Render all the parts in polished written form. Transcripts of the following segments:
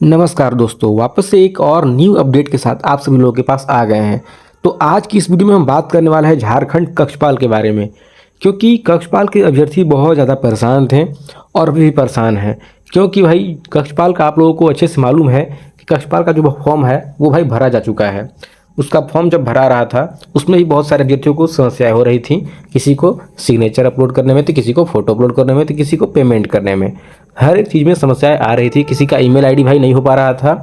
नमस्कार दोस्तों, वापस से एक और न्यू अपडेट के साथ आप सभी लोगों के पास आ गए हैं। तो आज की इस वीडियो में हम बात करने वाले हैं झारखंड कक्षपाल के बारे में, क्योंकि कक्षपाल के अभ्यर्थी बहुत ज़्यादा परेशान थे और अभी भी परेशान हैं। क्योंकि भाई कक्षपाल का आप लोगों को अच्छे से मालूम है कि कक्षपाल का जो फॉर्म है वो भाई भरा जा चुका है। उसका फॉर्म जब भरा रहा था उसमें भी बहुत सारे अभ्यर्थियों को समस्याएं हो रही थी। किसी को सिग्नेचर अपलोड करने में थी, किसी को फोटो अपलोड करने में थी, किसी को पेमेंट करने में, हर एक चीज़ में समस्याएं आ रही थी। किसी का ईमेल आईडी भाई नहीं हो पा रहा था,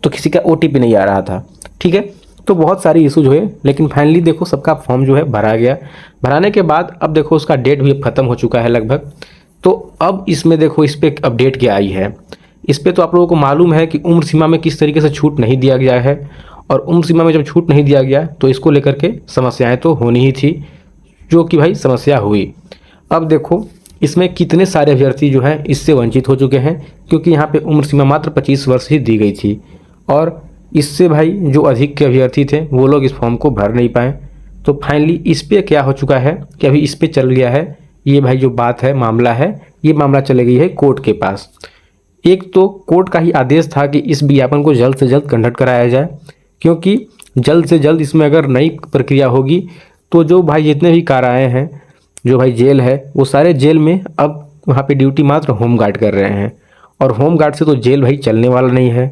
तो किसी का ओटीपी नहीं आ रहा था। ठीक है, तो बहुत सारी इशूज हुए, लेकिन फाइनली देखो सबका फॉर्म जो है भरा गया। भराने के बाद अब देखो उसका डेट भी ख़त्म हो चुका है लगभग। तो अब इसमें देखो इस पर अपडेट क्या आई है। इस पर तो आप लोगों को मालूम है कि उम्र सीमा में किस तरीके से छूट नहीं दिया गया है, और उम्र सीमा में जब छूट नहीं दिया गया तो इसको लेकर के समस्याएं तो होनी ही थी, जो कि भाई समस्या हुई। अब देखो इसमें कितने सारे अभ्यर्थी जो हैं इससे वंचित हो चुके हैं, क्योंकि यहाँ पे उम्र सीमा मात्र 25 वर्ष ही दी गई थी, और इससे भाई जो अधिक के अभ्यर्थी थे वो लोग इस फॉर्म को भर नहीं पाए। तो फाइनली इस पर क्या हो चुका है कि अभी इस पर चल गया है ये भाई जो बात है, मामला है, ये मामला चले गई है कोर्ट के पास। एक तो कोर्ट का ही आदेश था कि इस विज्ञापन को जल्द से जल्द कंडक्ट कराया जाए, क्योंकि जल्द से जल्द इसमें अगर नई प्रक्रिया होगी तो जो भाई जितने भी काराएँ हैं, जो भाई जेल है, वो सारे जेल में अब वहाँ पे ड्यूटी मात्र होमगार्ड कर रहे हैं, और होमगार्ड से तो जेल भाई चलने वाला नहीं है।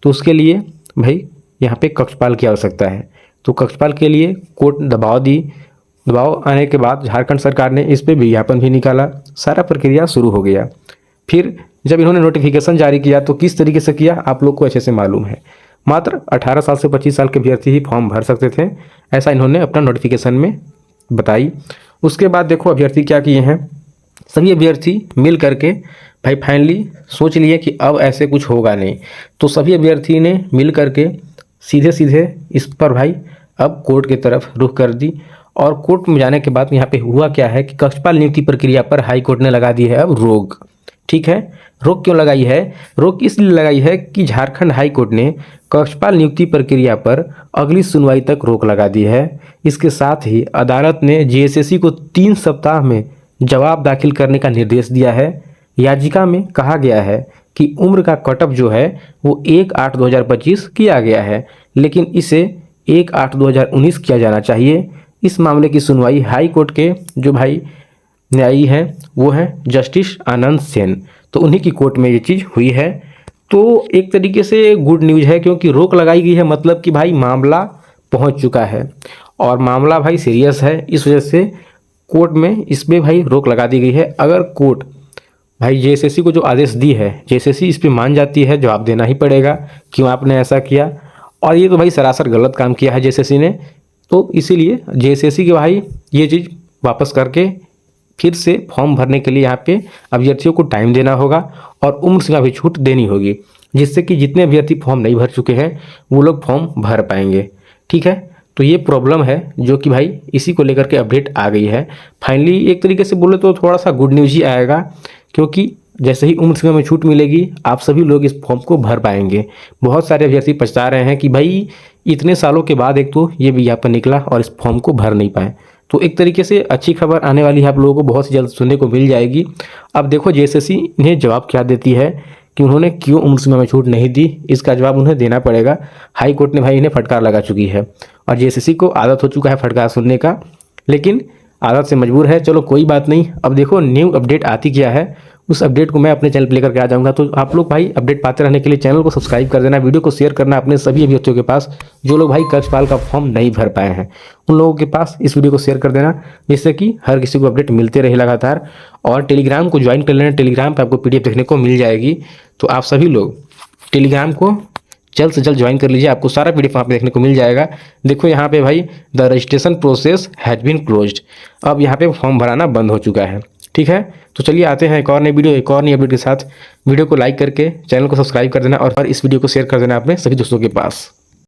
तो उसके लिए भाई यहाँ पे कक्षपाल की आवश्यकता है। तो कक्षपाल के लिए कोर्ट दबाव आने के बाद झारखंड सरकार ने इस पर विज्ञापन भी निकाला, सारा प्रक्रिया शुरू हो गया। फिर जब इन्होंने नोटिफिकेशन जारी किया तो किस तरीके से किया आप लोग को अच्छे से मालूम है। मात्र 18 साल से 25 साल के अभ्यर्थी ही फॉर्म भर सकते थे, ऐसा इन्होंने अपना नोटिफिकेशन में बताई। उसके बाद देखो अभ्यर्थी क्या किए हैं, सभी अभ्यर्थी मिल करके भाई फाइनली सोच लिए कि अब ऐसे कुछ होगा नहीं। तो सभी अभ्यर्थी ने मिल करके सीधे सीधे इस पर भाई अब कोर्ट की तरफ रुख कर दी। और कोर्ट में जाने के बाद यहाँ पे हुआ क्या है कि कक्षपाल नियुक्ति प्रक्रिया पर हाई कोर्ट ने लगा दी है अब रोक। ठीक है, रोक क्यों लगाई है? रोक इसलिए लगाई है कि झारखंड हाई कोर्ट ने कक्षपाल नियुक्ति प्रक्रिया पर अगली सुनवाई तक रोक लगा दी है। इसके साथ ही अदालत ने जेएसएससी को 3 सप्ताह में जवाब दाखिल करने का निर्देश दिया है। याचिका में कहा गया है कि उम्र का कटअप जो है वो 1/8/2025 किया गया है, लेकिन इसे 1/8/2019 किया जाना चाहिए। इस मामले की सुनवाई हाई कोर्ट के जो भाई न्यायी हैं वो हैं जस्टिस आनंद सेन, तो उन्हीं की कोर्ट में ये चीज़ हुई है। तो एक तरीके से गुड न्यूज़ है, क्योंकि रोक लगाई गई है, मतलब कि भाई मामला पहुंच चुका है और मामला भाई सीरियस है। इस वजह से कोर्ट में इस पर भाई रोक लगा दी गई है। अगर कोर्ट भाई जेएसएससी को जो आदेश दी है, जेएसएससी इस पर मान जाती है, जवाब देना ही पड़ेगा क्यों आपने ऐसा किया। और ये तो भाई सरासर गलत काम किया है जेएसएससी ने, तो इसीलिए जेएसएससी के भाई ये चीज़ वापस करके फिर से फॉर्म भरने के लिए यहाँ पे अभ्यर्थियों को टाइम देना होगा और उम्र सीमा भी छूट देनी होगी, जिससे कि जितने अभ्यर्थी फॉर्म नहीं भर चुके हैं वो लोग फॉर्म भर पाएंगे। ठीक है, तो ये प्रॉब्लम है जो कि भाई इसी को लेकर के अपडेट आ गई है। फाइनली एक तरीके से बोले तो थोड़ा सा गुड न्यूज़ ही आएगा, क्योंकि जैसे ही उम्र सीमा में छूट मिलेगी आप सभी लोग इस फॉर्म को भर पाएंगे। बहुत सारे अभ्यर्थी पछता रहे हैं कि भाई इतने सालों के बाद एक तो ये विज्ञापन निकला और इस फॉर्म को भर नहीं पाए। तो एक तरीके से अच्छी खबर आने वाली है, आप लोगों को बहुत जल्द सुनने को मिल जाएगी। अब देखो जेएसएससी इन्हें जवाब क्या देती है कि उन्होंने क्यों उम्र सीमा में छूट नहीं दी, इसका जवाब उन्हें देना पड़ेगा। हाई कोर्ट ने भाई इन्हें फटकार लगा चुकी है और जेएसएससी को आदत हो चुका है फटकार सुनने का, लेकिन आदत से मजबूर है। चलो कोई बात नहीं, अब देखो न्यू अपडेट आती क्या है, उस अपडेट को मैं अपने चैनल पर लेकर के आ जाऊंगा। तो आप लोग भाई अपडेट पाते रहने के लिए चैनल को सब्सक्राइब कर देना, वीडियो को शेयर करना अपने सभी अभ्यर्थियों के पास जो लोग भाई कक्षपाल का फॉर्म नहीं भर पाए हैं, उन लोगों के पास इस वीडियो को शेयर कर देना, जिससे कि हर किसी को अपडेट मिलते रहे लगातार। और टेलीग्राम को ज्वाइन कर लेना, टेलीग्राम पर आपको PDF देखने को मिल जाएगी। तो आप सभी लोग टेलीग्राम को जल्द से जल्द ज्वाइन कर लीजिए, आपको सारा PDF वहाँ पे देखने को मिल जाएगा। देखो यहाँ पे भाई the registration process has been closed, अब यहाँ पे फॉर्म भराना बंद हो चुका है। ठीक है, तो चलिए आते हैं एक और नई वीडियो, एक और नई अपडेट के साथ। वीडियो को लाइक करके चैनल को सब्सक्राइब कर देना और इस वीडियो को शेयर कर देना अपने सभी दोस्तों के पास।